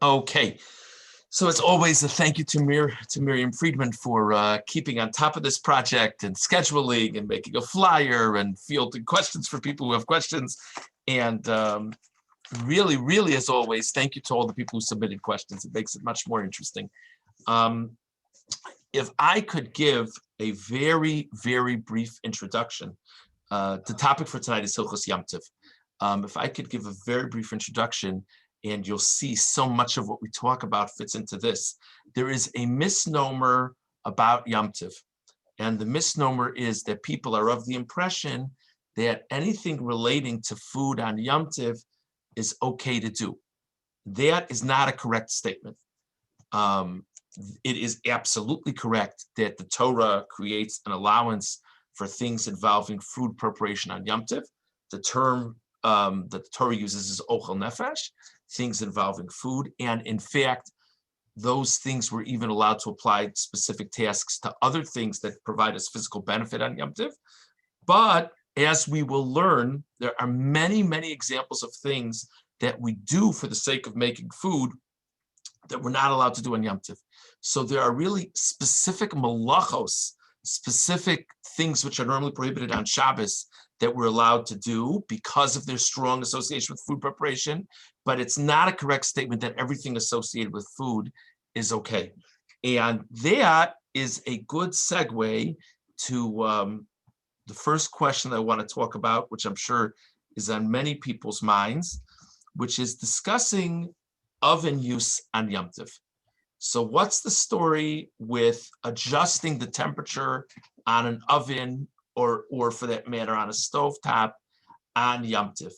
Okay, so as always, a thank you to Miriam Friedman for keeping on top of this project and scheduling and making a flyer and fielding questions for people who have questions. And really, really, as always, thank you to all the people who submitted questions. It makes it much more interesting. Um, if I could give a very, very brief introduction, the topic for tonight is Hilchos Yom Tov. If I could give a very brief introduction, and you'll see so much of what we talk about fits into this. There is a misnomer about Yom Tov, and the misnomer is that people are of the impression that anything relating to food on Yom Tov is okay to do. That is not a correct statement. It is absolutely correct that the Torah creates an allowance for things involving food preparation on Yom Tov. The term that the Torah uses is ochel nefesh, things involving food. And in fact, those things were even allowed to apply specific tasks to other things that provide us physical benefit on Yom Tov. But as we will learn, there are many, many examples of things that we do for the sake of making food that we're not allowed to do on Yom Tov. So there are really specific malachos, specific things which are normally prohibited on Shabbos that we're allowed to do because of their strong association with food preparation. But it's not a correct statement that everything associated with food is okay. And that is a good segue to the first question that I want to talk about, which I'm sure is on many people's minds, which is discussing oven use on Yom Tov. So what's the story with adjusting the temperature on an oven or for that matter on a stovetop on Yom Tov?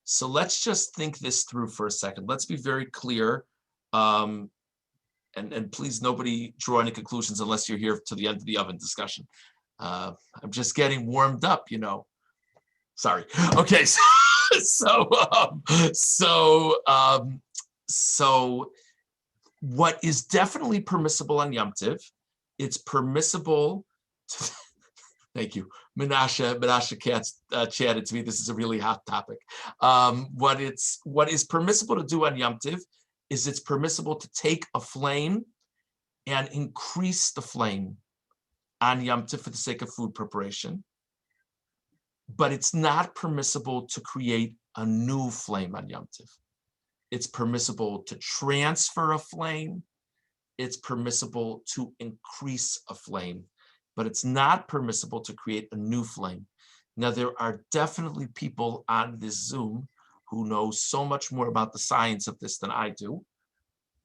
So let's just think this through for a second. Let's be very clear. And please, nobody draw any conclusions unless you're here to the end of the oven discussion. I'm just getting warmed up, you know. Sorry. Okay. So what is definitely permissible on Yom Tov, it's permissible to, thank you. Menashe Katz chatted to me. This is a really hot topic. What is permissible to do on Yom Tov is it's permissible to take a flame and increase the flame on Yom Tov for the sake of food preparation. But it's not permissible to create a new flame on Yom Tov. It's permissible to transfer a flame. It's permissible to increase a flame, but it's not permissible to create a new flame. Now, there are definitely people on this Zoom who know so much more about the science of this than I do,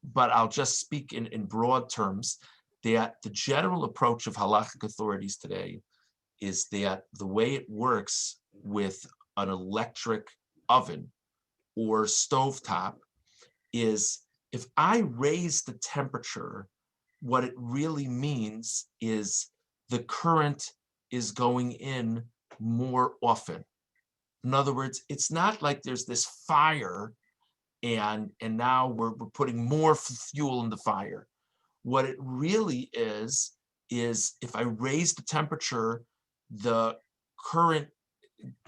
but I'll just speak in broad terms that the general approach of halachic authorities today is that the way it works with an electric oven or stovetop is if I raise the temperature, what it really means is the current is going in more often. In other words, it's not like there's this fire and now we're putting more fuel in the fire. What it really is if I raise the temperature, the current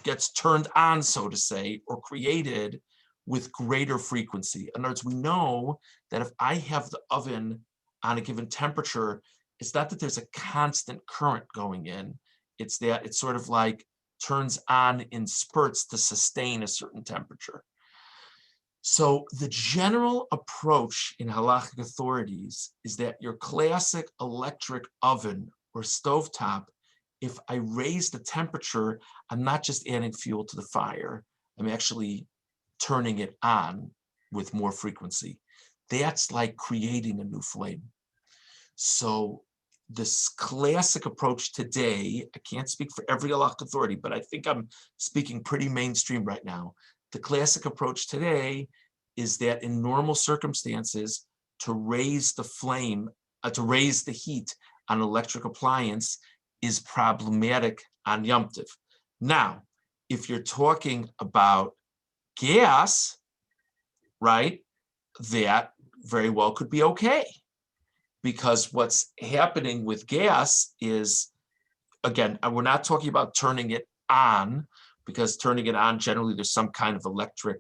gets turned on, so to say, or created with greater frequency. In other words, we know that if I have the oven on a given temperature, it's not that there's a constant current going in. It's that it sort of like turns on in spurts to sustain a certain temperature. So the general approach in halachic authorities is that your classic electric oven or stovetop, if I raise the temperature, I'm not just adding fuel to the fire, I'm actually turning it on with more frequency. That's like creating a new flame. So this classic approach today, I can't speak for every halachic authority, but I think I'm speaking pretty mainstream right now. The classic approach today is that in normal circumstances, to raise the flame, to raise the heat on an electric appliance is problematic on Yom Tov. Now, if you're talking about gas, right, that very well could be okay. Because what's happening with gas is, again, we're not talking about turning it on, because turning it on, generally there's some kind of electric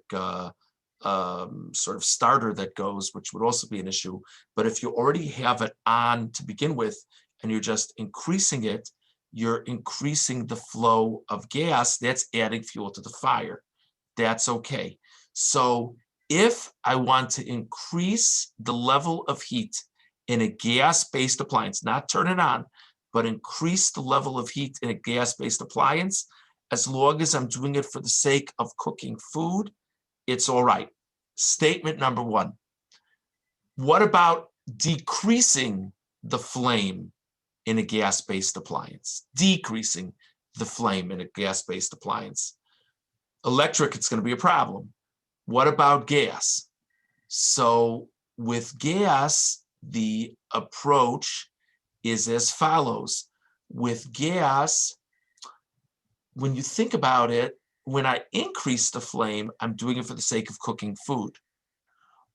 sort of starter that goes, which would also be an issue. But if you already have it on to begin with, and you're just increasing it, you're increasing the flow of gas. That's adding fuel to the fire. That's okay. So if I want to increase the level of heat in a gas-based appliance, not turn it on, but increase the level of heat in a gas-based appliance, as long as I'm doing it for the sake of cooking food, it's all right. Statement number one. What about decreasing the flame in a gas-based appliance? Decreasing the flame in a gas-based appliance. Electric, it's going to be a problem. What about gas? So with gas, the approach is as follows. With gas, when you think about it, when I increase the flame, I'm doing it for the sake of cooking food.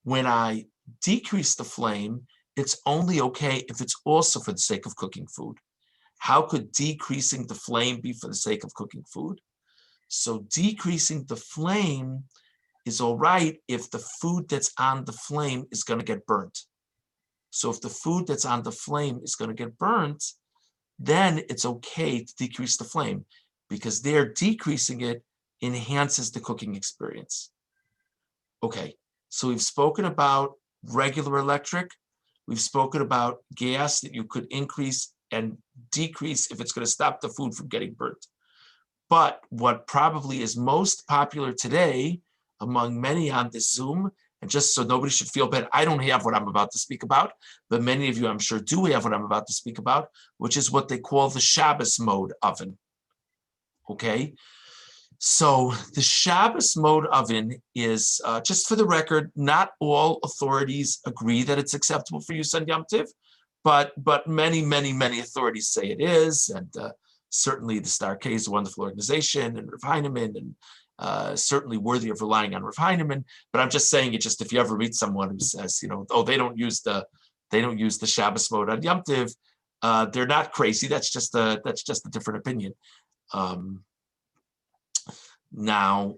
When I decrease the flame, it's only okay if it's also for the sake of cooking food. How could decreasing the flame be for the sake of cooking food? So decreasing the flame is all right if the food that's on the flame is going to get burnt. So if the food that's on the flame is going to get burnt, then it's okay to decrease the flame, because there decreasing it enhances the cooking experience. Okay, so we've spoken about regular electric. We've spoken about gas that you could increase and decrease if it's going to stop the food from getting burnt. But what probably is most popular today among many on this Zoom, and just so nobody should feel bad, I don't have what I'm about to speak about, but many of you I'm sure do have what I'm about to speak about, which is what they call the Shabbos mode oven. Okay, so the Shabbos mode oven is, just for the record, not all authorities agree that it's acceptable for use on Yom Tov, but many, many, many authorities say it is, and certainly the Star K is a wonderful organization, and Rav Heinemann, and certainly worthy of relying on Rav Heinemann. But I'm just saying it, just if you ever meet someone who says, you know, oh, they don't use the Shabbos mode on Yom Tov, they're not crazy. That's just a different opinion. Now,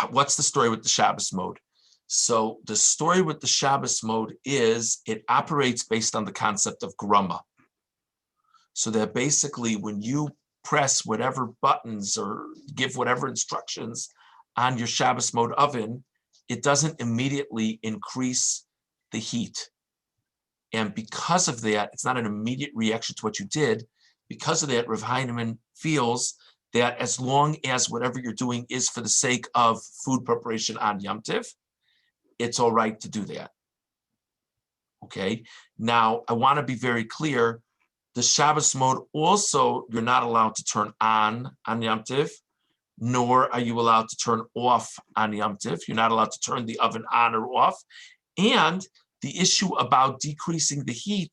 what's the story with the Shabbos mode? So the story with the Shabbos mode is it operates based on the concept of grumma. So that basically when you press whatever buttons or give whatever instructions on your Shabbos mode oven, it doesn't immediately increase the heat. And because of that, it's not an immediate reaction to what you did. Because of that, Rav Heinemann feels that as long as whatever you're doing is for the sake of food preparation on Yom Tov, it's all right to do that. Okay, now I want to be very clear. The Shabbos mode also, you're not allowed to turn on Yom Tov, nor are you allowed to turn off on Yom Tov. You're not allowed to turn the oven on or off. And the issue about decreasing the heat,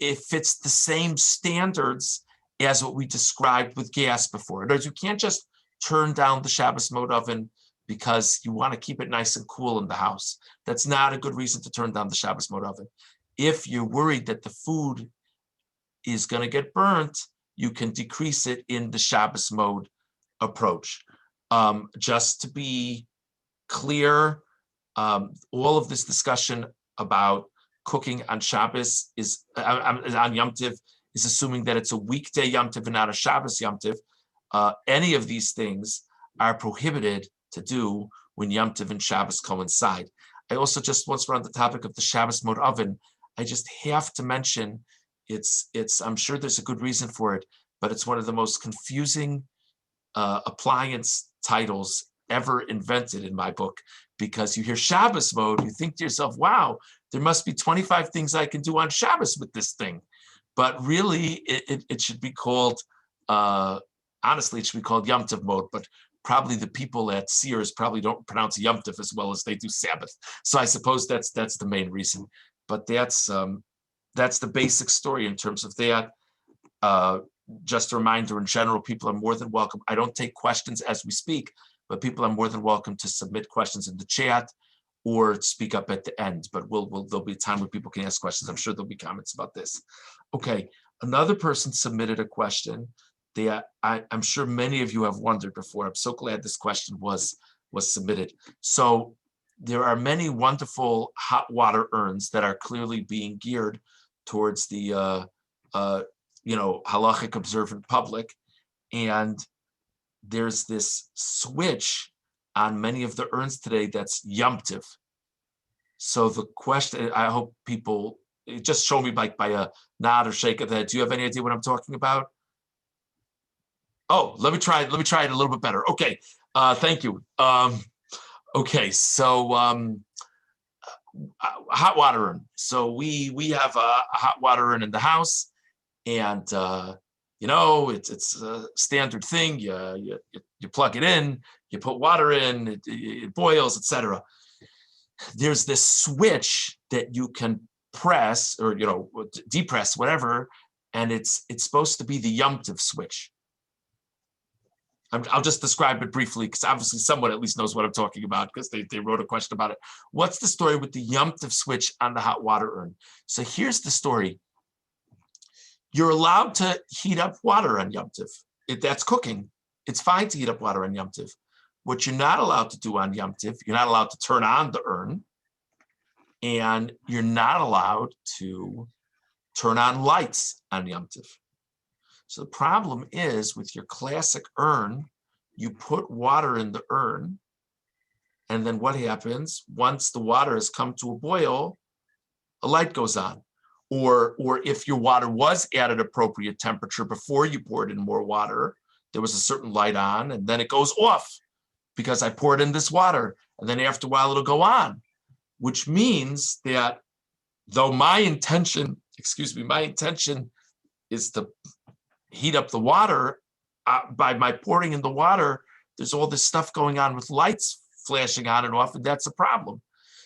it fits the same standards as what we described with gas before. In other words, you can't just turn down the Shabbos mode oven because you want to keep it nice and cool in the house. That's not a good reason to turn down the Shabbos mode oven. If you're worried that the food is going to get burnt, you can decrease it in the Shabbos mode approach. Just to be clear, all of this discussion about cooking on Shabbos is on Yom Tov is assuming that it's a weekday Yom Tov and not a Shabbos Yom Tov. Any of these things are prohibited to do when Yom Tov and Shabbos coincide. I also just, once we're on the topic of the Shabbos mode oven, I just have to mention it's I'm sure there's a good reason for it, but it's one of the most confusing appliance titles ever invented in my book, because you hear Shabbos mode, you think to yourself, wow, there must be 25 things I can do on Shabbos with this thing. But really, it should be called, honestly, it should be called Yom Tov mode, but probably the people at Sears probably don't pronounce Yom Tov as well as they do Sabbath. So I suppose that's the main reason. But that's the basic story in terms of that. Just a reminder, in general, people are more than welcome. I don't take questions as we speak, but people are more than welcome to submit questions in the chat or speak up at the end. But there'll be a time where people can ask questions. I'm sure there'll be comments about this. Okay, another person submitted a question that I'm sure many of you have wondered before. I'm so glad this question was was submitted. So there are many wonderful hot water urns that are clearly being geared towards the halachic observant public, and there's this switch on many of the urns today that's Yom Tov. So the question, I hope people just show me by a nod or shake of the head. Do you have any idea what I'm talking about? Oh, let me try it a little bit better. Okay, thank you. Okay, so hot water urn. So we have a hot water urn in the house, and it's a standard thing. You plug it in, you put water in, it boils, etc. There's this switch that you can press or depress, whatever, and it's supposed to be the Yom Tov switch. I'll just describe it briefly because obviously someone at least knows what I'm talking about because they wrote a question about it. What's the story with the Yom Tov switch on the hot water urn? So here's the story. You're allowed to heat up water on Yom Tov. That's cooking. It's fine to heat up water on Yom Tov. What you're not allowed to do on Yom Tov, you're not allowed to turn on the urn, and you're not allowed to turn on lights on Yom Tov. So the problem is with your classic urn, you put water in the urn, and then what happens? Once the water has come to a boil, a light goes on. Or if your water was at an appropriate temperature before you poured in more water, there was a certain light on, and then it goes off because I poured in this water, and then after a while it'll go on, which means that though my intention is to heat up the water, by my pouring in the water, there's all this stuff going on with lights flashing on and off, and that's a problem.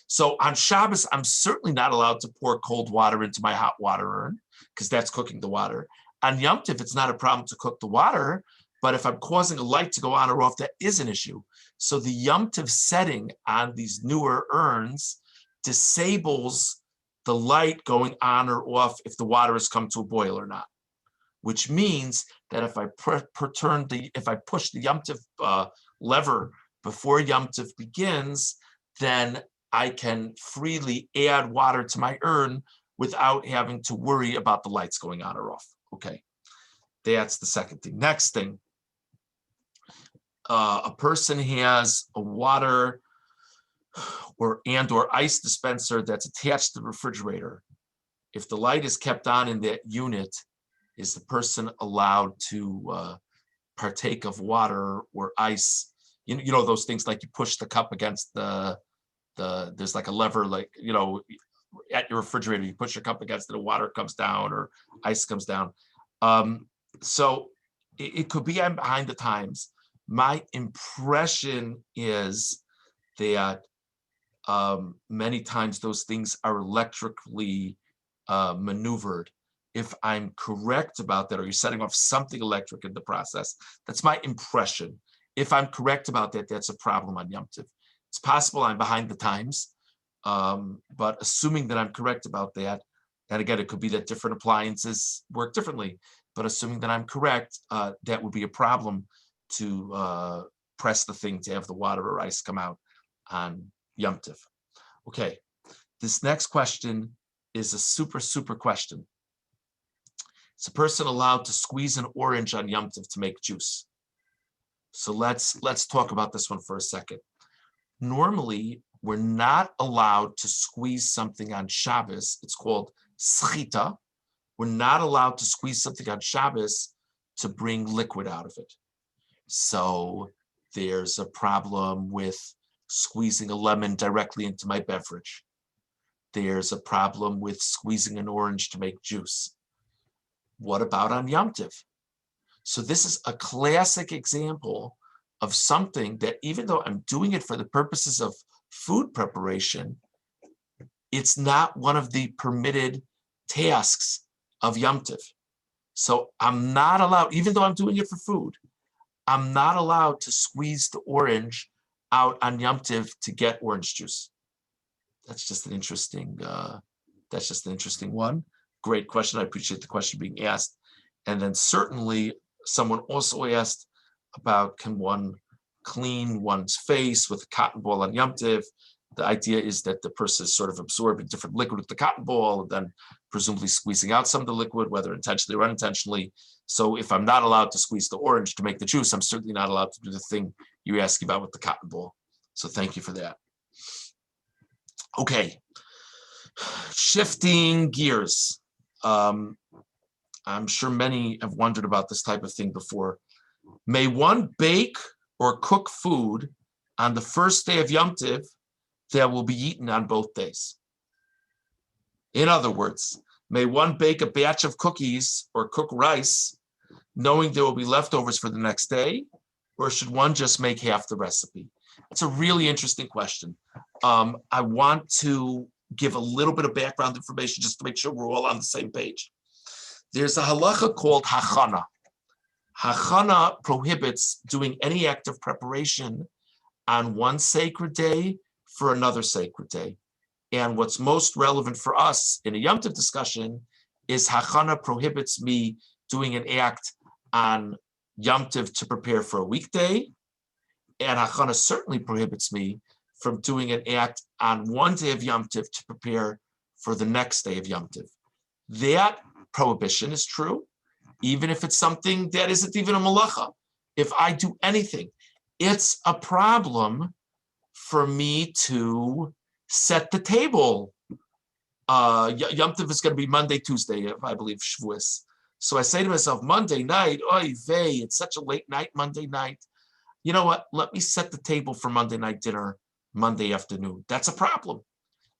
So on Shabbos, I'm certainly not allowed to pour cold water into my hot water urn because that's cooking the water. On Yom Tov, it's not a problem to cook the water, but if I'm causing a light to go on or off, that is an issue. So the Yom Tov setting on these newer urns disables the light going on or off if the water has come to a boil or not, which means that if I push the Yom Tov lever before Yom Tov begins, then I can freely add water to my urn without having to worry about the lights going on or off. Okay, that's the second thing. Next thing, a person has a water or ice dispenser that's attached to the refrigerator. If the light is kept on in that unit, is the person allowed to partake of water or ice? You know those things like you push the cup against there's like a lever, like, at your refrigerator, you push your cup against it, the water comes down or ice comes down. So it could be I'm behind the times. My impression is that many times those things are electrically maneuvered. If I'm correct about that, or you're setting off something electric in the process, that's my impression. If I'm correct about that, that's a problem on Yom Tov. It's possible I'm behind the times, but assuming that I'm correct about that, and again, it could be that different appliances work differently, but assuming that I'm correct, that would be a problem to press the thing to have the water or ice come out on Yom Tov. Okay, this next question is a super, super question. Is a person allowed to squeeze an orange on Yom Tov to make juice? So let's talk about this one for a second. Normally, we're not allowed to squeeze something on Shabbos. It's called schita. We're not allowed to squeeze something on Shabbos to bring liquid out of it. So there's a problem with squeezing a lemon directly into my beverage. There's a problem with squeezing an orange to make juice. What about on Yom Tov? So this is a classic example of something that, even though I'm doing it for the purposes of food preparation, it's not one of the permitted tasks of Yom Tov. So I'm not allowed, even though I'm doing it for food, I'm not allowed to squeeze the orange out on Yom Tov to get orange juice. That's just an interesting one. Great question. I appreciate the question being asked. And then certainly someone also asked about, can one clean one's face with a cotton ball on Yom Tov. The idea is that the person is sort of absorbing different liquid with the cotton ball, and then presumably squeezing out some of the liquid, whether intentionally or unintentionally. So if I'm not allowed to squeeze the orange to make the juice, I'm certainly not allowed to do the thing you asked about with the cotton ball. So thank you for that. Okay, shifting gears. I'm sure many have wondered about this type of thing before. May one bake or cook food on the first day of Yom Tov that will be eaten on both days? In other words, may one bake a batch of cookies or cook rice knowing there will be leftovers for the next day, or should one just make half the recipe? It's a really interesting question. I want to give a little bit of background information just to make sure we're all on the same page. There's a halacha called hachana. Hachana prohibits doing any act of preparation on one sacred day for another sacred day. And what's most relevant for us in a Yom Tov discussion is hachana prohibits me doing an act on Yom Tov to prepare for a weekday, and hachana certainly prohibits me from doing an act on one day of Yom Tov to prepare for the next day of Yom Tov. That prohibition is true, even if it's something that isn't even a malacha. If I do anything, it's a problem for me to set the table. Yom Tov is going to be Monday, Tuesday, I believe, Shavuos. So I say to myself, Monday night, oy vey, it's such a late night, Monday night. You know what? Let me set the table for Monday night dinner Monday afternoon. That's a problem.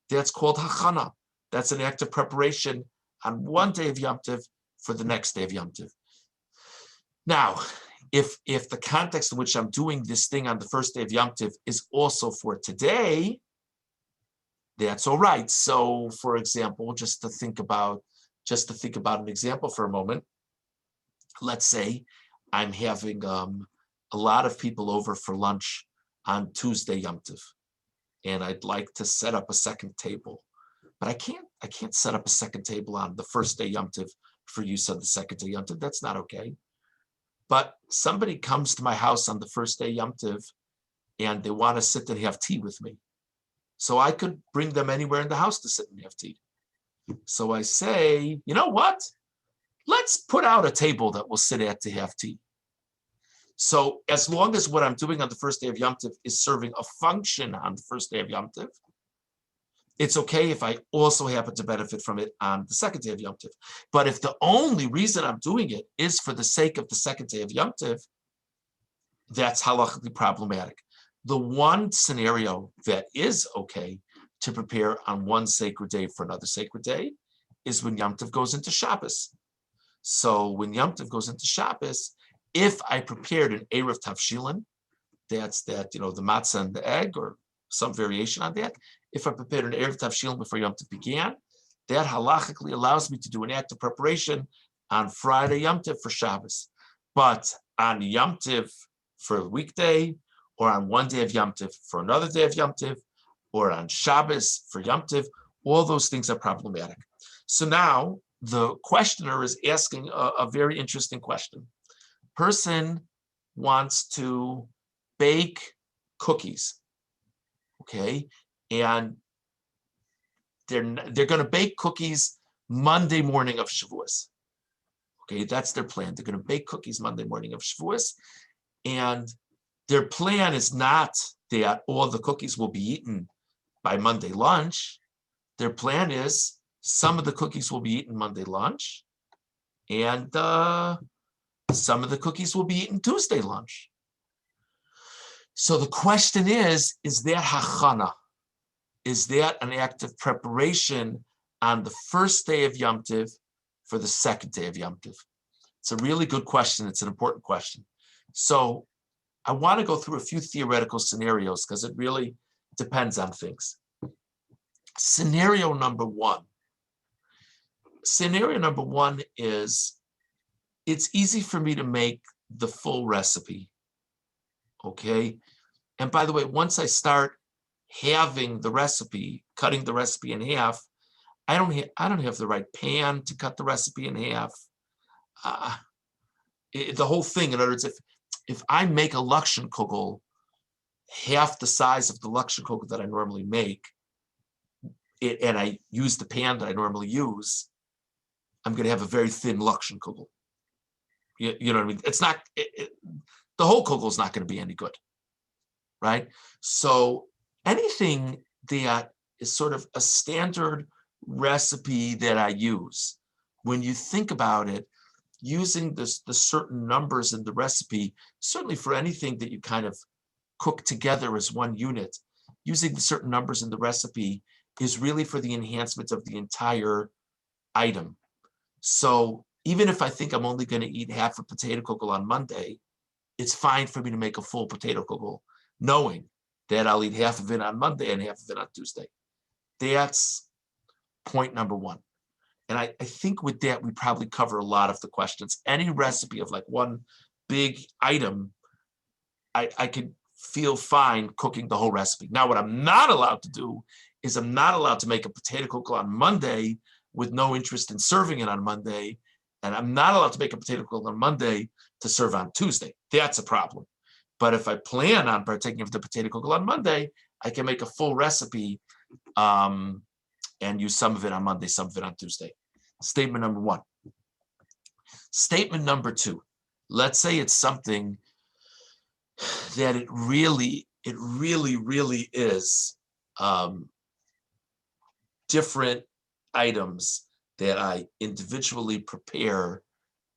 That's called hachana. That's an act of preparation on one day of Yom Tov for the next day of Yom Tov. Now, if the context in which I'm doing this thing on the first day of Yom Tov is also for today, that's all right. So, for example, just to think about an example for a moment, let's say I'm having a lot of people over for lunch on Tuesday Yom Tov, and I'd like to set up a second table, but I can't set up a second table on the first day Yom Tov for use on the second day Yom Tov. That's not okay. But somebody comes to my house on the first day Yom Tov, and they want to sit and have tea with me. So I could bring them anywhere in the house to sit and have tea. So I say, you know what? Let's put out a table that we'll sit at to have tea. So as long as what I'm doing on the first day of Yom Tov is serving a function on the first day of Yom Tov, it's okay if I also happen to benefit from it on the second day of Yom Tov. But if the only reason I'm doing it is for the sake of the second day of Yom Tov, that's halachically problematic. The one scenario that is okay to prepare on one sacred day for another sacred day is when Yom Tov goes into Shabbos. So when Yom Tov goes into Shabbos, if I prepared an Erev Tavshilin, that's the matzah and the egg or some variation on that. If I prepared an Erev Tavshilin before Yom Tov began, that halachically allows me to do an act of preparation on Friday Yom Tov for Shabbos. But on Yom Tov for a weekday, or on one day of Yom Tov for another day of Yom Tov, or on Shabbos for Yom Tov, all those things are problematic. So now the questioner is asking a very interesting question. Person wants to bake cookies, okay? And they're going to bake cookies Monday morning of Shavuos. Okay, that's their plan. They're going to bake cookies Monday morning of Shavuos. And their plan is not that all the cookies will be eaten by Monday lunch. Their plan is some of the cookies will be eaten Monday lunch, and some of the cookies will be eaten Tuesday lunch. So the question is that hachana? Is that an act of preparation on the first day of Yom Tov for the second day of Yom Tov? It's a really good question. It's an important question. So I want to go through a few theoretical scenarios because it really depends on things. Scenario number one is it's easy for me to make the full recipe, okay? And by the way, once I start halving the recipe, cutting the recipe in half, I don't have the right pan to cut the recipe in half. The whole thing, in other words, if I make a Lakshan kugel half the size of the Luxury kugel that I normally make, and I use the pan that I normally use, I'm going to have a very thin Luxury kugel. You know what I mean? It's not, the whole kugel is not going to be any good, right? So anything that is sort of a standard recipe that I use, when you think about it, using the certain numbers in the recipe, certainly for anything that you kind of cook together as one unit, using the certain numbers in the recipe is really for the enhancement of the entire item. So even if I think I'm only going to eat half a potato kugel on Monday, it's fine for me to make a full potato kugel, knowing that I'll eat half of it on Monday and half of it on Tuesday. That's point number one. And I think with that, we probably cover a lot of the questions. Any recipe of like one big item, I could feel fine cooking the whole recipe. Now, what I'm not allowed to do is I'm not allowed to make a potato kugel on Monday with no interest in serving it on Monday. And I'm not allowed to make a potato kugel on Monday to serve on Tuesday. That's a problem. But if I plan on partaking of the potato kugel on Monday, I can make a full recipe and use some of it on Monday, some of it on Tuesday. Statement number one. Statement number two. Let's say it's something that it really is different items that I individually prepare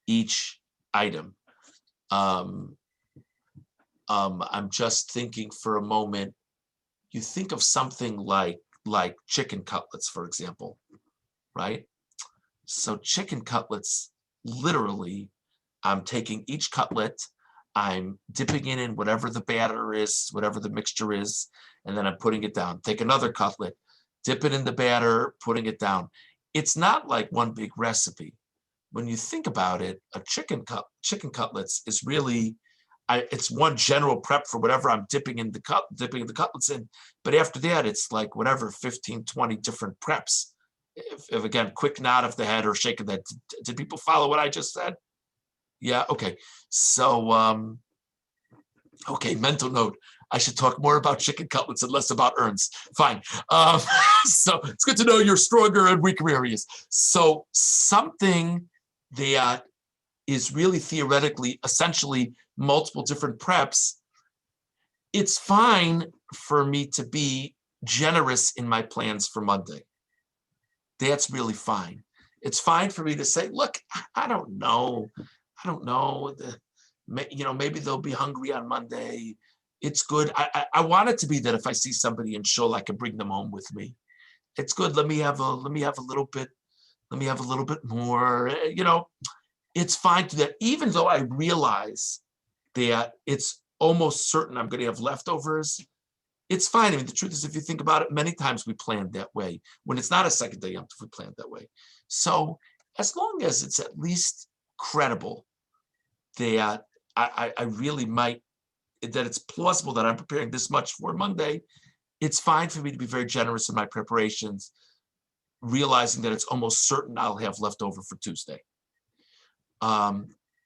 each item. I'm just thinking for a moment, you think of something like chicken cutlets, for example, right? So chicken cutlets, literally, I'm taking each cutlet, I'm dipping it in whatever the batter is, whatever the mixture is, and then I'm putting it down. Take another cutlet, dip it in the batter, putting it down. It's not like one big recipe. When you think about it, a chicken cutlets is really, it's one general prep for whatever I'm dipping the cutlets in. But after that, it's like whatever, 15, 20 different preps. If again, quick nod of the head or shake of the head. Did people follow what I just said? Yeah, okay. So, okay, mental note. I should talk more about chicken cutlets and less about urns. Fine. So it's good to know your stronger and weaker areas. So something that is really theoretically, essentially multiple different preps, it's fine for me to be generous in my plans for Monday. That's really fine. It's fine for me to say, look, I don't know. Maybe they'll be hungry on Monday. It's good. I want it to be that if I see somebody in shul, I can bring them home with me. It's good. Let me have a little bit more. It's fine to that. Even though I realize that it's almost certain I'm going to have leftovers, it's fine. I mean, the truth is, if you think about it, many times we plan that way. When it's not a second day Yom Tov, we plan that way. So as long as it's at least credible that I really might, that it's plausible that I'm preparing this much for Monday, it's fine for me to be very generous in my preparations, realizing that it's almost certain I'll have leftover for Tuesday.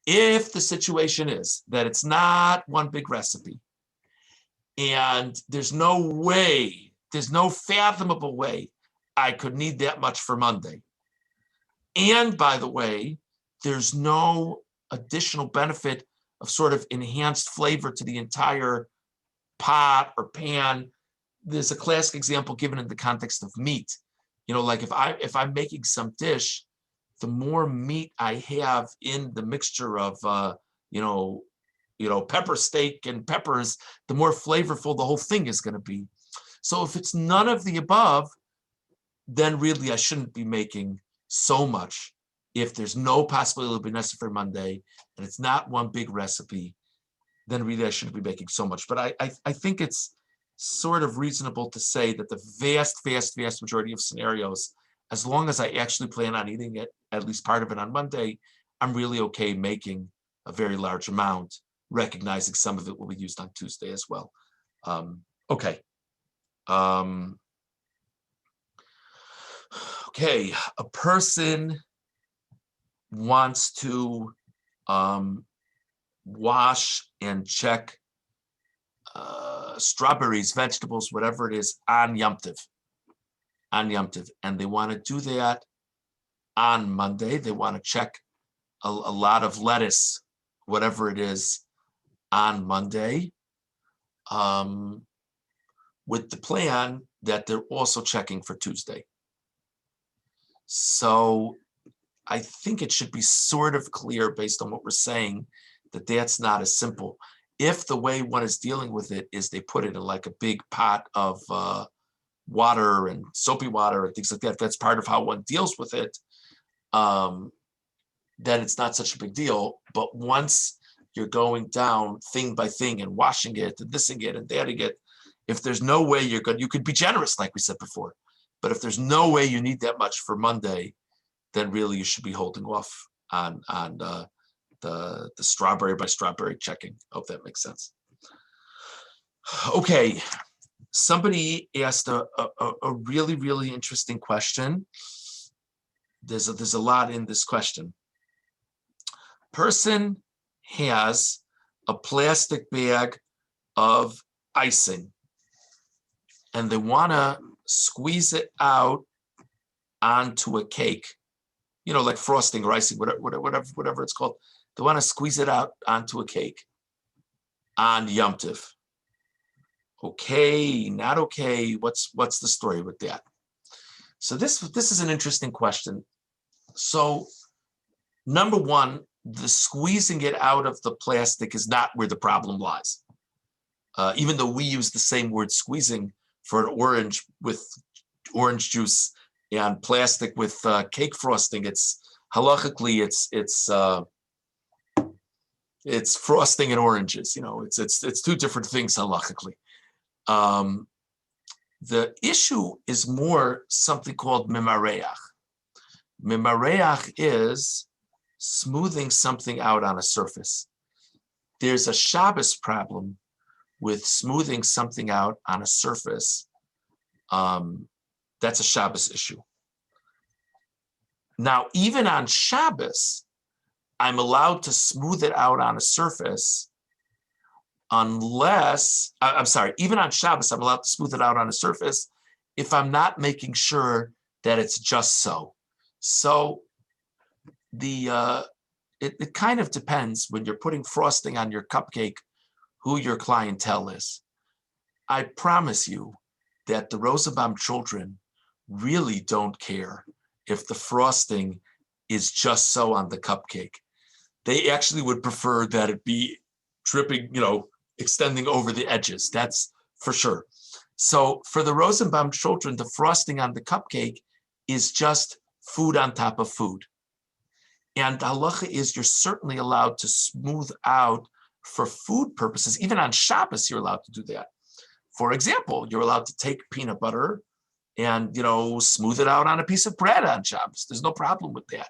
If the situation is that it's not one big recipe, and there's no fathomable way I could need that much for Monday. And by the way, there's no additional benefit of sort of enhanced flavor to the entire pot or pan. There's a classic example given in the context of meat. Like if I'm making some dish, the more meat I have in the mixture of pepper steak and peppers, the more flavorful the whole thing is going to be. So if it's none of the above, then really I shouldn't be making so much. If there's no possibility it'll be necessary Monday and it's not one big recipe, then really I shouldn't be making so much. But I think it's sort of reasonable to say that the vast majority of scenarios, as long as I actually plan on eating it, at least part of it on Monday, I'm really okay making a very large amount, recognizing some of it will be used on Tuesday as well. Okay. Okay, a person wants to wash and check strawberries, vegetables, whatever it is, on Yom Tov. And they want to do that on Monday. They want to check a lot of lettuce, whatever it is, on Monday, with the plan that they're also checking for Tuesday. So I think it should be sort of clear based on what we're saying that that's not as simple. If the way one is dealing with it is they put it in like a big pot of water and soapy water and things like that, if that's part of how one deals with it, then it's not such a big deal. But once you're going down thing by thing and washing it and thising it and thatting it, if there's no way you could be generous, like we said before, but if there's no way you need that much for Monday, then really you should be holding off on the strawberry by strawberry checking. Hope that makes sense. Okay, somebody asked a really, really interesting question. There's a lot in this question. Person has a plastic bag of icing and they want to squeeze it out onto a cake, you know, like frosting or icing, whatever it's called. They want to squeeze it out onto a cake on Yom Tov. Okay, not okay. What's the story with that? So this is an interesting question. So number one, the squeezing it out of the plastic is not where the problem lies. Even though we use the same word squeezing for an orange with orange juice and plastic with cake frosting, it's halachically it's frosting and oranges. You know, it's two different things halachically. The issue is more something called mimareach. Mimareach is smoothing something out on a surface. There's a Shabbos problem with smoothing something out on a surface. That's a Shabbos issue. Now, even on Shabbos, I'm allowed to smooth it out on a surface unless, even on Shabbos, I'm allowed to smooth it out on a surface if I'm not making sure that it's just so. So it kind of depends when you're putting frosting on your cupcake, who your clientele is. I promise you that the Rosenbaum children really don't care if the frosting is just so on the cupcake. They actually would prefer that it be dripping, you know, extending over the edges. That's for sure. So for the Rosenbaum children, the frosting on the cupcake is just food on top of food. And the halacha is you're certainly allowed to smooth out for food purposes. Even on Shabbos, you're allowed to do that. For example, you're allowed to take peanut butter and, you know, smooth it out on a piece of bread on Shabbos. There's no problem with that.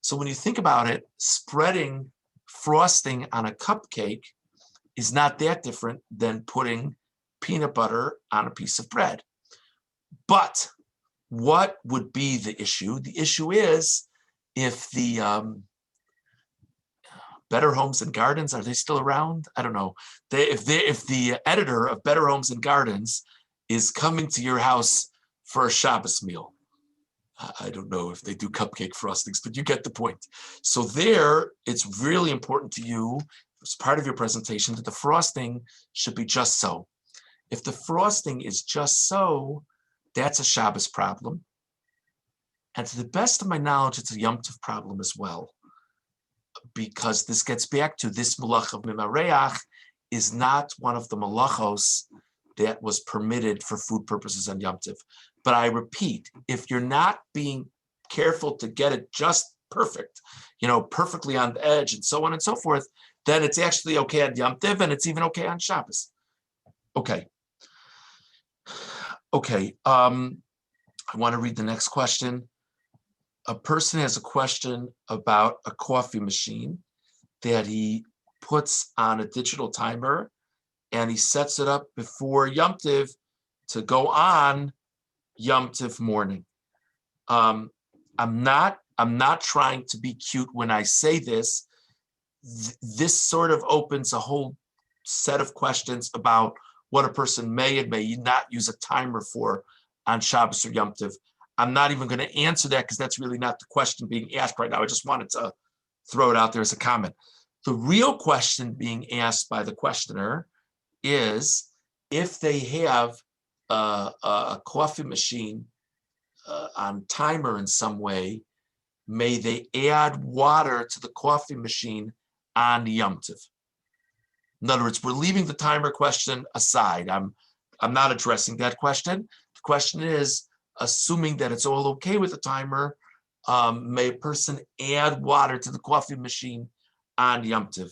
So when you think about it, spreading frosting on a cupcake is not that different than putting peanut butter on a piece of bread. But what would be the issue? The issue is if the Better Homes and Gardens, are they still around? I don't know. If the editor of Better Homes and Gardens is coming to your house for a Shabbos meal, I don't know if they do cupcake frostings, but you get the point. So there, it's really important to you, as part of your presentation, that the frosting should be just so. If the frosting is just so, that's a Shabbos problem. And to the best of my knowledge, it's a Yom Tov problem as well, because this gets back to this malach of mimareach is not one of the malachos that was permitted for food purposes on Yom Tov. But I repeat, if you're not being careful to get it just perfect, you know, perfectly on the edge and so on and so forth, then it's actually okay on Yom Tov and it's even okay on Shabbos. Okay. I want to read the next question. A person has a question about a coffee machine that he puts on a digital timer and he sets it up before Yom Tov to go on Yom Tov morning. I'm not trying to be cute when I say this. This sort of opens a whole set of questions about what a person may and may not use a timer for on Shabbos or Yom Tov. I'm not even going to answer that because that's really not the question being asked right now. I just wanted to throw it out there as a comment. The real question being asked by the questioner is if they have a coffee machine on timer in some way, may they add water to the coffee machine on Yom Tov? In other words, we're leaving the timer question aside. I'm not addressing that question. The question is, assuming that it's all okay with the timer, may a person add water to the coffee machine on Yom Tov?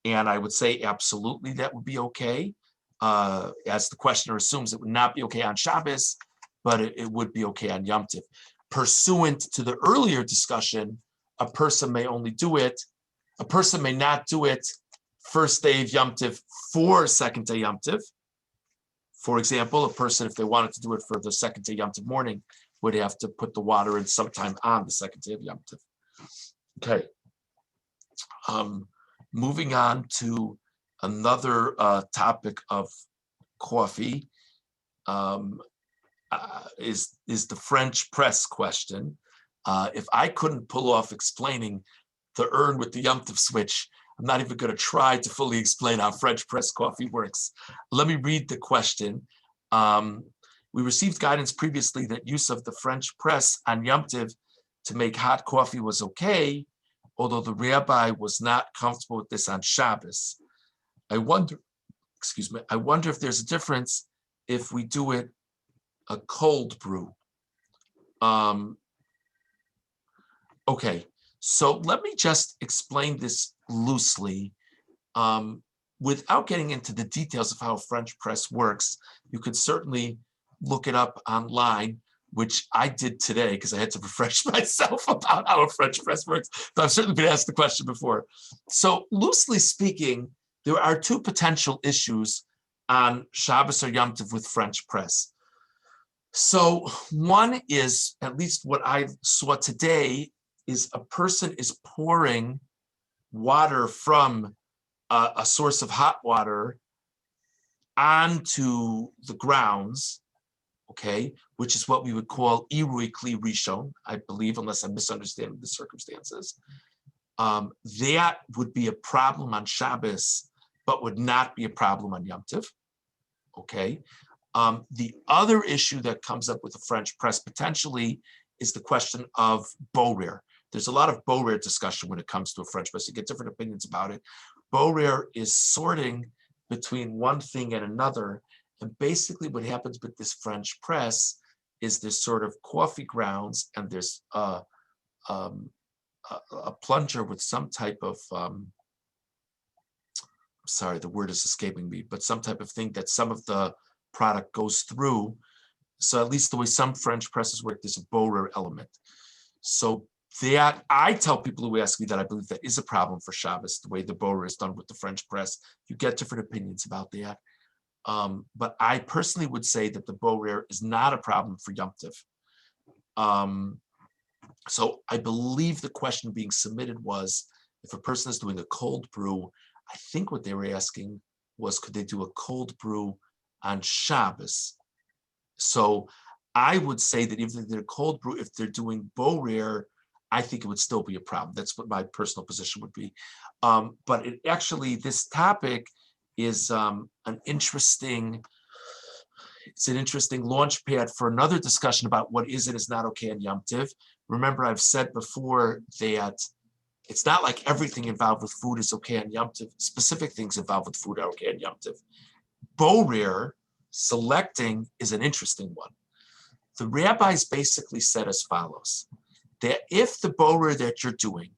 And I would say absolutely that would be okay. As the questioner assumes, it would not be okay on Shabbos, but it would be okay on Yom Tov. Pursuant to the earlier discussion, a person may only do it, a person may not do it first day of Yom Tov for second day Yom Tov. For example, a person, if they wanted to do it for the second day Yom Tov morning, would have to put the water in sometime on the second day of Yom Tov. Okay. Moving on to another topic of coffee is the French press question. If I couldn't pull off explaining the urn with the Yom Tov switch, I'm not even going to try to fully explain how French press coffee works. Let me read the question. We received guidance previously that use of the French press on Yom Tov to make hot coffee was okay, although the rabbi was not comfortable with this on Shabbos. I wonder if there's a difference if we do it a cold brew. Okay, so let me just explain this loosely. Without getting into the details of how French press works, you could certainly look it up online, which I did today because I had to refresh myself about how a French press works. But I've certainly been asked the question before. So loosely speaking, there are two potential issues on Shabbos or Yom Tov with French press. So one is, at least what I saw today, is a person is pouring water from a source of hot water onto the grounds, okay, which is what we would call irui kli rishon, I believe, unless I'm misunderstanding the circumstances. That would be a problem on Shabbos, but would not be a problem on Yom Tov, okay? The other issue that comes up with the French press potentially is the question of borer. There's a lot of borer discussion when it comes to a French press. You get different opinions about it. Borer is sorting between one thing and another. And basically what happens with this French press is there's sort of coffee grounds and there's a plunger with some type of, sorry, the word is escaping me, but some type of thing that some of the product goes through. So at least the way some French presses work, there's a borer element. So that, I tell people who ask me that I believe that is a problem for Shabbos, the way the borer is done with the French press. You get different opinions about that. But I personally would say that the borer is not a problem for Yom Tov. So I believe the question being submitted was, if a person is doing a cold brew, I think what they were asking was, could they do a cold brew on Shabbos? So I would say that if they're cold brew, if they're doing borer, I think it would still be a problem. That's what my personal position would be. But it actually, this topic is an interesting launch pad for another discussion about what is and is not okay on Yom Tov. Remember, I've said before that it's not like everything involved with food is okay on Yom Tov. Specific things involved with food are okay on Yom Tov. Borer, selecting, is an interesting one. The rabbis basically said as follows, that if the borer that you're doing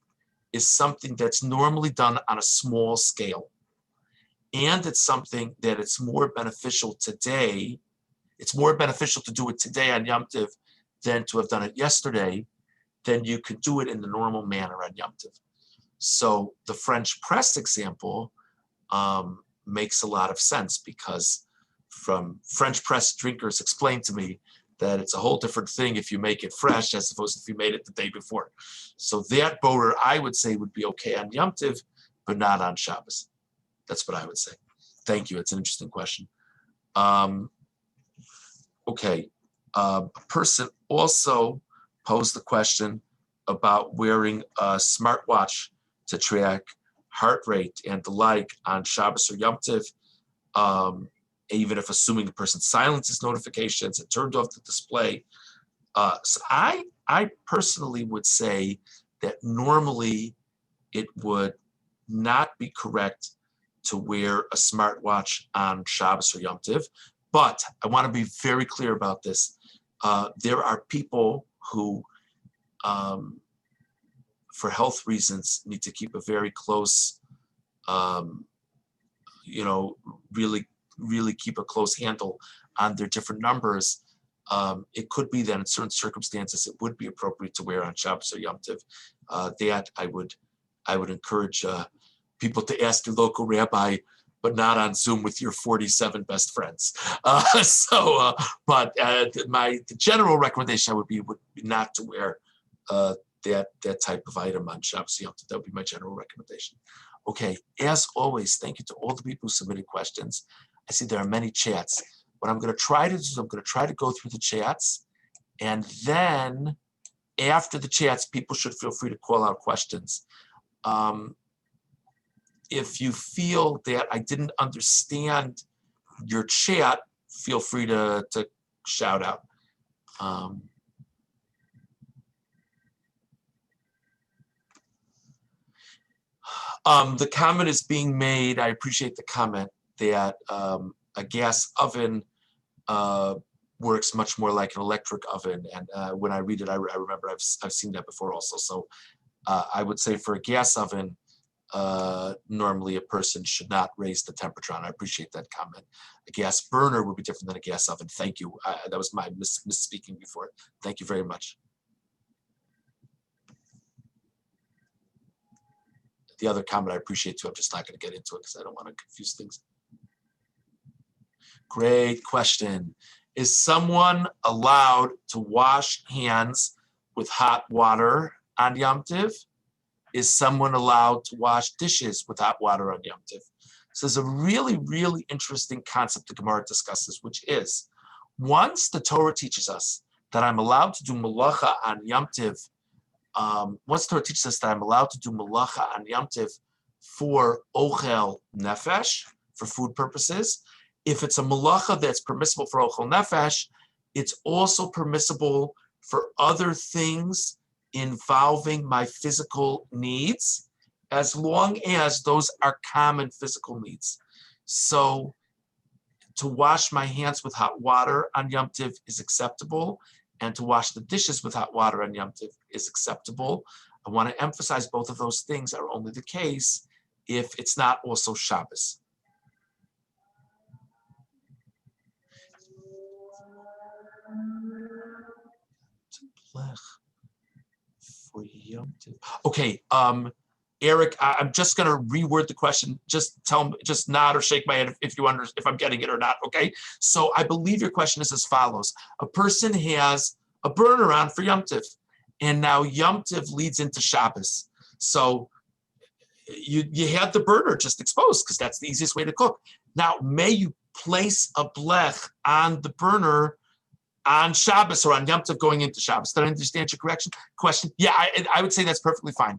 is something that's normally done on a small scale, and it's something that it's more beneficial today, it's more beneficial to do it today on Yom Tov than to have done it yesterday, then you could do it in the normal manner on Yom Tov. So the French press example makes a lot of sense, because from French press drinkers explained to me that it's a whole different thing if you make it fresh as opposed to if you made it the day before. So that borer, I would say, would be okay on Yom Tov, but not on Shabbos. That's what I would say. Thank you. It's an interesting question. Okay, a person also posed the question about wearing a smartwatch to track heart rate and the like on Shabbos or Yom Tov, even if assuming the person silences notifications and turned off the display. So I personally would say that normally it would not be correct to wear a smartwatch on Shabbos or Yom Tov, but I want to be very clear about this. There are people who, for health reasons, need to keep a very close, really keep a close handle on their different numbers. It could be that in certain circumstances it would be appropriate to wear on Shabbos or Yom Tov. That I would encourage people to ask your local rabbi, but not on Zoom with your 47 best friends. But the general recommendation would be not to wear that type of item on Shabbos or Yom Tov. That would be my general recommendation. Okay, as always, thank you to all the people who submitted questions. I see there are many chats. What I'm going to try to do is I'm going to try to go through the chats, and then after the chats, people should feel free to call out questions. If you feel that I didn't understand your chat, feel free to shout out. The comment is being made, I appreciate the comment, that a gas oven works much more like an electric oven. And when I read it, I remember I've seen that before also. So I would say for a gas oven, normally a person should not raise the temperature on. I appreciate that comment. A gas burner would be different than a gas oven. Thank you. That was my misspeaking before. Thank you very much. The other comment I appreciate too. I'm just not going to get into it because I don't want to confuse things. Great question. Is someone allowed to wash hands with hot water on Yom Tov? Is someone allowed to wash dishes with hot water on Yom Tov? So there's a really, really interesting concept the Gemara discusses, which is once the Torah teaches us that I'm allowed to do malacha on Yom Tov, once the Torah teaches us that I'm allowed to do malacha on Yom Tov for ochel nefesh, for food purposes, if it's a malacha that's permissible for ochel nefesh, it's also permissible for other things involving my physical needs, as long as those are common physical needs. So to wash my hands with hot water on Yom Tov is acceptable, and to wash the dishes with hot water on Yom Tov is acceptable. I want to emphasize both of those things are only the case if it's not also Shabbos. For Yom Tov. Okay, Eric, I'm just going to reword the question. Just tell me, just nod or shake my head if I'm getting it or not. Okay, so I believe your question is as follows: a person has a burner on for Yom Tov, and now Yom Tov leads into Shabbos. So you had the burner just exposed because that's the easiest way to cook. Now, may you place a blech on the burner on Shabbos or on Yom Tov going into Shabbos? Did I understand your question? Yeah, I would say that's perfectly fine.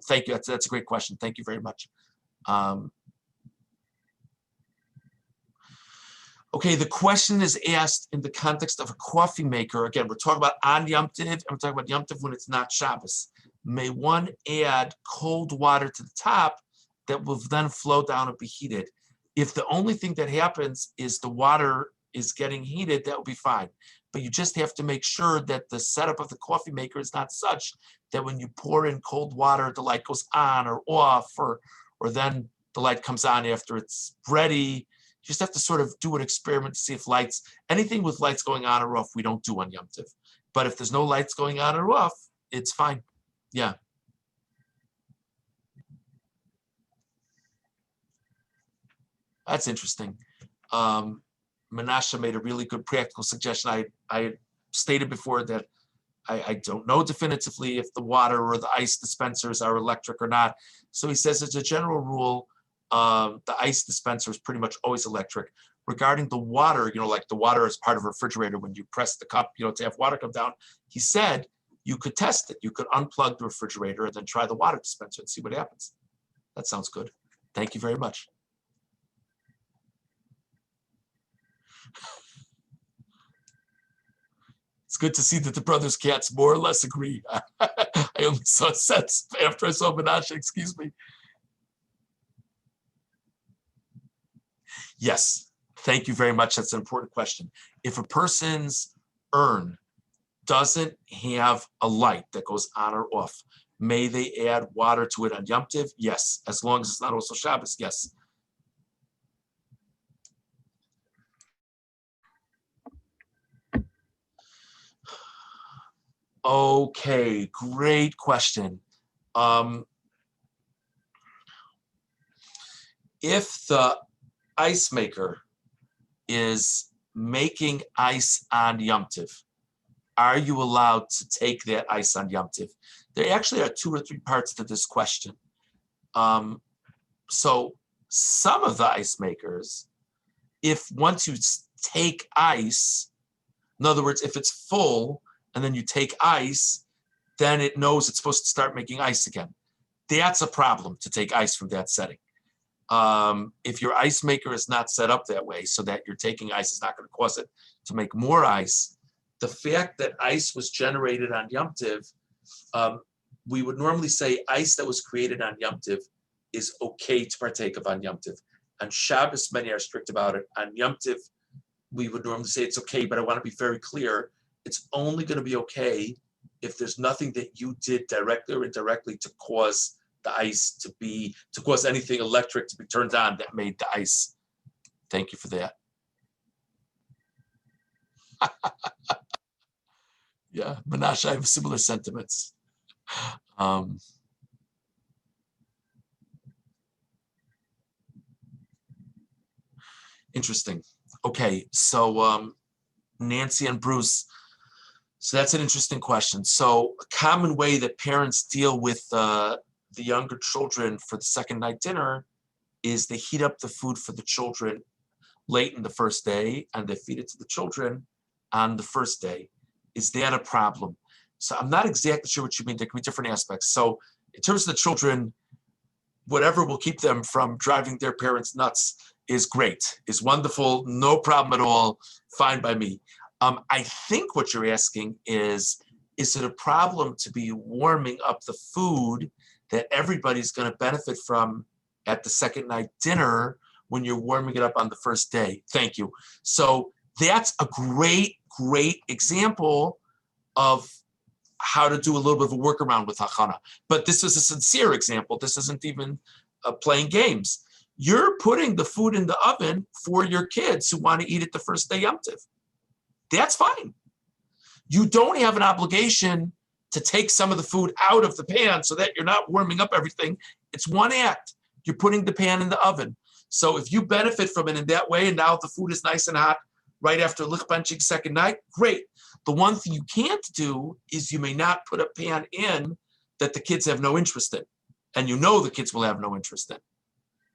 Thank you. That's a great question. Thank you very much. Okay, the question is asked in the context of a coffee maker. Again, we're talking about on Yom Tov, and we're talking about Yom Tov when it's not Shabbos. May one add cold water to the top that will then flow down and be heated? If the only thing that happens is the water is getting heated, that will be fine. But you just have to make sure that the setup of the coffee maker is not such that when you pour in cold water, the light goes on or off, or then the light comes on after it's ready. You just have to sort of do an experiment to see if anything with lights going on or off, we don't do on Yom Tov. But if there's no lights going on or off, it's fine. Yeah. That's interesting. Menashe made a really good practical suggestion. I stated before that I don't know definitively if the water or the ice dispensers are electric or not. So he says as a general rule, the ice dispenser is pretty much always electric. regarding the water, like the water is part of a refrigerator when you press the cup, to have water come down. He said you could test it. You could unplug the refrigerator and then try the water dispenser and see what happens. That sounds good. Thank you very much. It's good to see that the brothers' cats more or less agree. I only saw sense after I saw Menashe, excuse me. Yes, thank you very much. That's an important question. If a person's urn doesn't have a light that goes on or off, may they add water to it on Yom Tov? Yes, as long as it's not also Shabbos, yes. Okay, great question. If the ice maker is making ice on Yom Tov, are you allowed to take that ice on Yom Tov? There actually are 2 or 3 parts to this question. So some of the ice makers, if once you take ice, in other words, if it's full and then you take ice, then it knows it's supposed to start making ice again. That's a problem to take ice from that setting. If your ice maker is not set up that way so that you're taking ice is not going to cause it to make more ice, the fact that ice was generated on Yom Tov, we would normally say ice that was created on Yom Tov is okay to partake of on Yom Tov. On Shabbos, many are strict about it. On Yom Tov, we would normally say it's okay, but I want to be very clear. It's only going to be okay if there's nothing that you did directly or indirectly to cause the ice to cause anything electric to be turned on that made the ice. Thank you for that. Yeah, Menashe, I have similar sentiments. Interesting. Okay, so Nancy and Bruce. So that's an interesting question. So a common way that parents deal with the younger children for the second night dinner is they heat up the food for the children late in the first day and they feed it to the children on the first day. Is that a problem? So I'm not exactly sure what you mean. There can be different aspects. So in terms of the children, whatever will keep them from driving their parents nuts is great, is wonderful, no problem at all, fine by me. I think what you're asking is it a problem to be warming up the food that everybody's going to benefit from at the second night dinner when you're warming it up on the first day? Thank you. So that's a great, great example of how to do a little bit of a workaround with hachana. But this is a sincere example. This isn't even playing games. You're putting the food in the oven for your kids who want to eat it the first day Yom Tov. That's fine. You don't have an obligation to take some of the food out of the pan so that you're not warming up everything. It's one act. You're putting the pan in the oven. So if you benefit from it in that way, and now the food is nice and hot right after lich benching second night, great. The one thing you can't do is you may not put a pan in that the kids have no interest in. And you know the kids will have no interest in.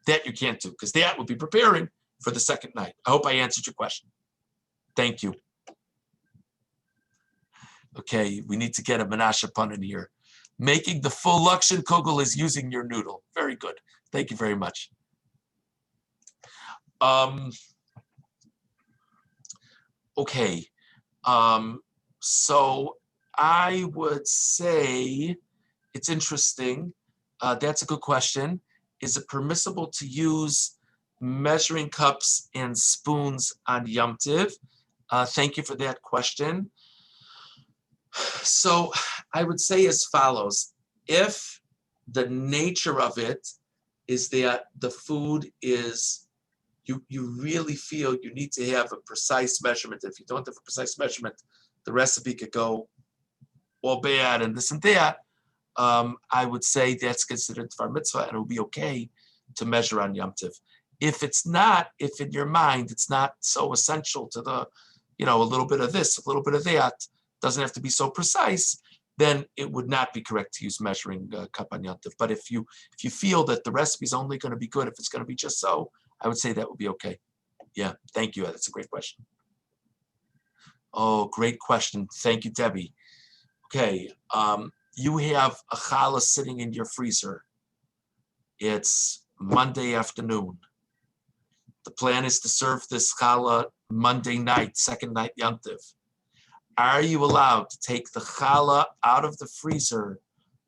That you can't do, because that would be preparing for the second night. I hope I answered your question. Thank you. Okay, we need to get a Menashe pun in here. Making the full Lakshan Kugel is using your noodle. Very good. Thank you very much. Okay. So I would say it's interesting. That's a good question. Is it permissible to use measuring cups and spoons on Yom Tov? Thank you for that question. So I would say as follows. If the nature of it is that the food is, you really feel you need to have a precise measurement. If you don't have a precise measurement, the recipe could go all bad and this and that. I would say that's considered Dvar Mitzvah and it will be okay to measure on Yom Tov. If it's not, if in your mind it's not so essential to the, a little bit of this, a little bit of that, doesn't have to be so precise, then it would not be correct to use measuring cup on Yom Tov. But if you feel that the recipe is only going to be good if it's going to be just so, I would say that would be okay. Yeah, thank you. That's a great question. Oh, great question. Thank you, Debbie. Okay, you have a challah sitting in your freezer. It's Monday afternoon. The plan is to serve this challah Monday night, second night Yom Tov. Are you allowed to take the challah out of the freezer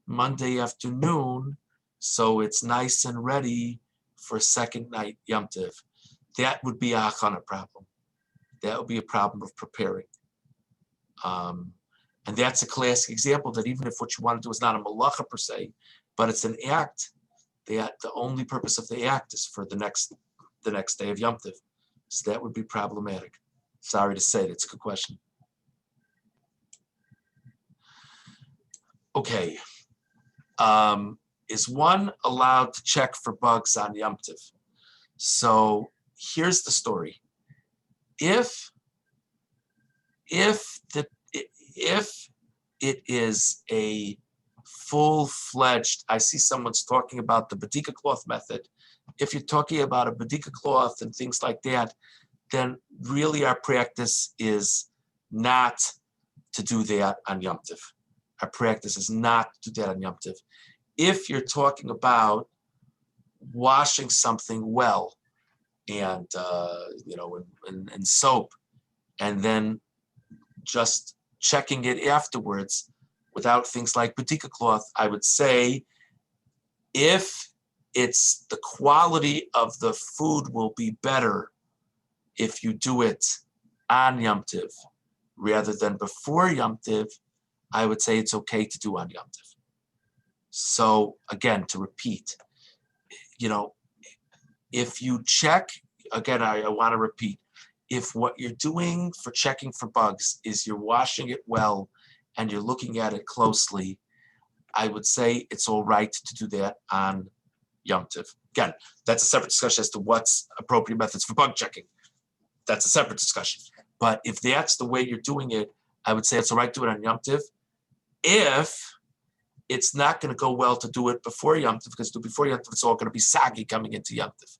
Monday afternoon so it's nice and ready for second night Yom Tov? That would be a hachana problem. That would be a problem of preparing. And that's a classic example that even if what you want to do is not a malacha per se, but it's an act, that the only purpose of the act is for the next day of Yom Tov. So that would be problematic. Sorry to say, that's a good question. Okay. Is one allowed to check for bugs on Yom Tov? So here's the story. If it is a full-fledged, I see someone's talking about the badika cloth method. If you're talking about a badika cloth and things like that, then really our practice is not to do that on Yom Tov. Our practice is not to do that on Yom Tov. If you're talking about washing something well and in soap, and then just checking it afterwards without things like badika cloth, I would say if it's the quality of the food will be better if you do it on Yom Tov rather than before Yom Tov, I would say it's okay to do on Yom Tov. So again, to repeat, if you check, again, I want to repeat, if what you're doing for checking for bugs is you're washing it well and you're looking at it closely, I would say it's all right to do that on Yom Tov. Again, that's a separate discussion as to what's appropriate methods for bug checking. That's a separate discussion. But if that's the way you're doing it, I would say it's all right to do it on Yom Tov. If it's not going to go well to do it before Yom Tov, because before Yom Tov, it's all going to be soggy coming into Yom Tov.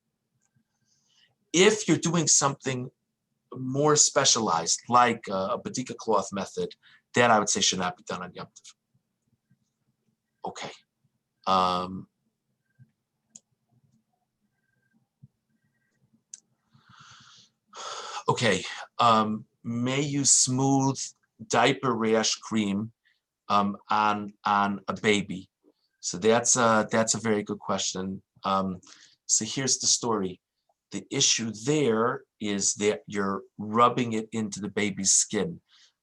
If you're doing something more specialized, like a badika cloth method, that I would say should not be done on Yom Tov. Okay. Okay. May you smooth diaper rash cream on a baby? So that's a very good question. So here's the story. The issue there is that you're rubbing it into the baby's skin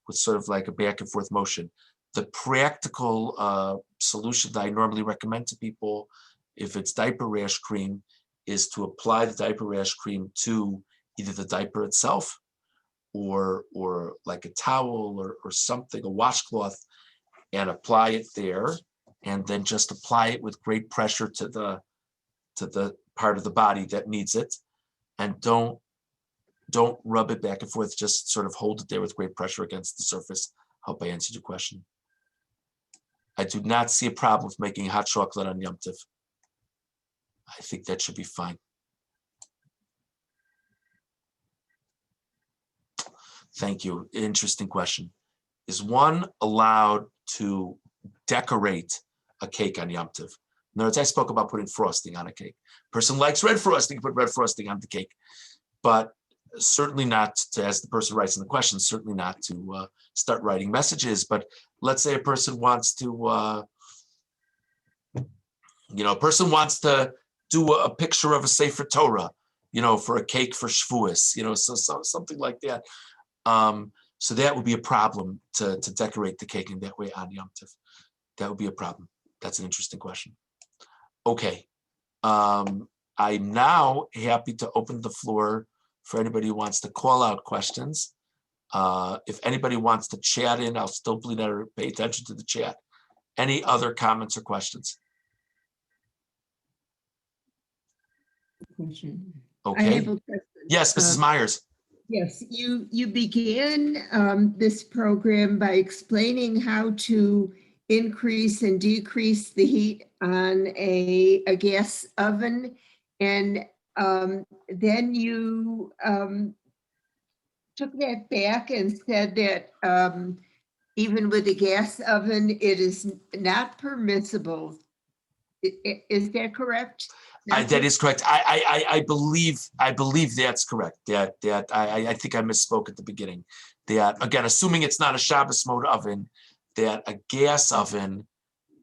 with sort of like a back and forth motion. The practical solution that I normally recommend to people, if it's diaper rash cream, is to apply the diaper rash cream to either the diaper itself or like a towel or something, a washcloth, and apply it there, and then just apply it with great pressure to the part of the body that needs it. And don't rub it back and forth, just sort of hold it there with great pressure against the surface. Hope I answered your question. I do not see a problem with making hot chocolate on Yom Tov. I think that should be fine. Thank you. Interesting question. Is one allowed to decorate a cake on Yom Tov? In other words, I spoke about putting frosting on a cake. Person likes red frosting, put red frosting on the cake. But certainly not to, as the person writes in the question, certainly not to start writing messages. But let's say a person wants to, a person wants to do a picture of a Sefer Torah, for a cake for Shavuos, so something like that. So that would be a problem to decorate the cake in that way on Yom Tov. That would be a problem. That's an interesting question. Okay. I'm now happy to open the floor for anybody who wants to call out questions. If anybody wants to chat in, I'll still pay attention to the chat. Any other comments or questions? Question. Okay. I have a question. Yes, Mrs. Myers. Yes, you began this program by explaining how to increase and decrease the heat on a gas oven, and then you took that back and said that even with a gas oven, it is not permissible. Is that correct? That is correct. I believe that's correct. That I think I misspoke at the beginning. That again, assuming it's not a Shabbos mode oven, that a gas oven.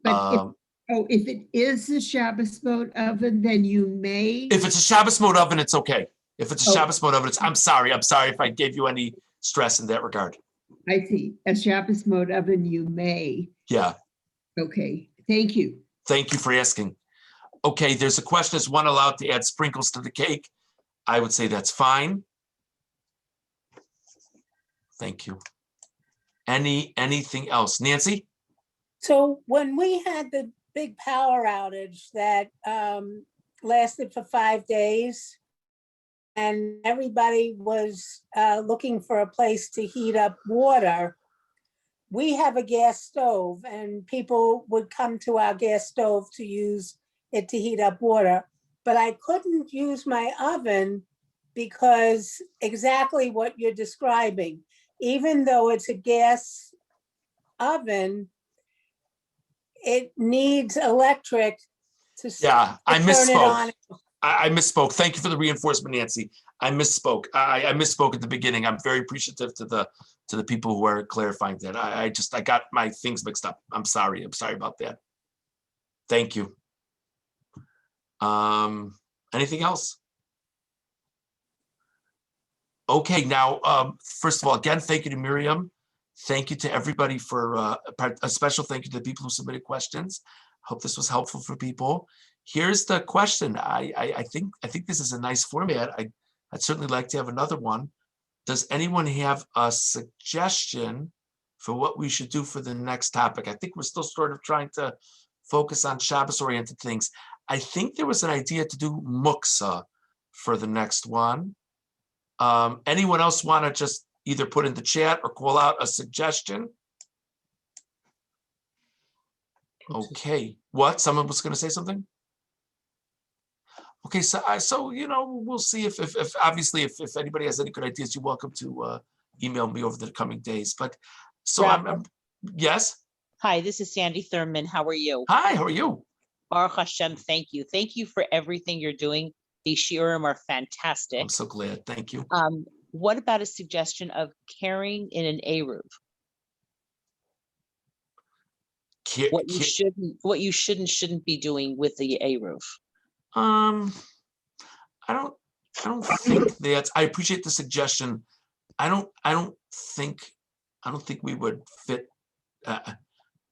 But if it is a Shabbos mode oven, then you may. If it's a Shabbos mode oven, it's okay. If it's a Shabbos mode oven, I'm sorry if I gave you any stress in that regard. I see. A Shabbos mode oven, you may. Yeah. Okay. Thank you. Thank you for asking. Okay, there's a question, is one allowed to add sprinkles to the cake? I would say that's fine. Thank you. Anything else? Nancy? So when we had the big power outage that lasted for 5 days, and everybody was looking for a place to heat up water, we have a gas stove, and people would come to our gas stove to use it to heat up water. But I couldn't use my oven because exactly what you're describing, even though it's a gas oven, it needs electric to I turn misspoke. it on. I misspoke. Thank you for the reinforcement, Nancy. I misspoke. I misspoke at the beginning. I'm very appreciative to the people who are clarifying that. I got my things mixed up. I'm sorry. About that. Thank you. Anything else? Okay, now, first of all, again, thank you to Miriam. Thank you to everybody for a special thank you to the people who submitted questions. Hope this was helpful for people. Here's the question. I think this is a nice format. I'd certainly like to have another one. Does anyone have a suggestion for what we should do for the next topic? I think we're still sort of trying to focus on Shabbos-oriented things. I think there was an idea to do muksa for the next one. Anyone else want to just either put in the chat or call out a suggestion? Okay, what? Someone was going to say something? Okay, so you know, we'll see if obviously if anybody has any good ideas, you're welcome to email me over the coming days. But so I'm yes. Hi, this is Sandy Thurman. How are you? Hi, how are you? Baruch Hashem, thank you. Thank you for everything you're doing. These shiurim are fantastic. I'm so glad. Thank you. What about a suggestion of carrying in an eruv? What you shouldn't be doing with the eruv. I don't think that. I appreciate the suggestion. I don't think we would fit. I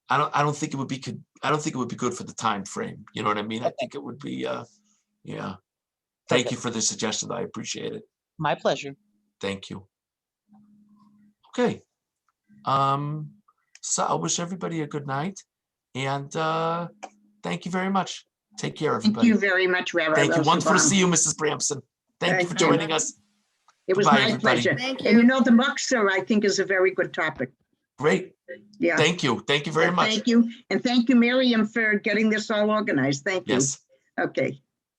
don't think it would be good for the time frame. You know what I mean? Okay. I think it would be. Yeah. Thank you for the suggestion. I appreciate it. My pleasure. Thank you. Okay. So I wish everybody a good night, and thank you very much. Take care, everybody. Thank you very much, Rabbi Thank you. Rosenbaum. Wonderful to see you, Mrs. Bramson. Thank you for joining us. It was Goodbye, my everybody. pleasure. Thank you. And you know, the muksa, I think, is a very good topic. Great. Yeah. Thank you. Thank you very much. Thank you. And thank you, Miriam, for getting this all organized. Thank you. Yes. Okay.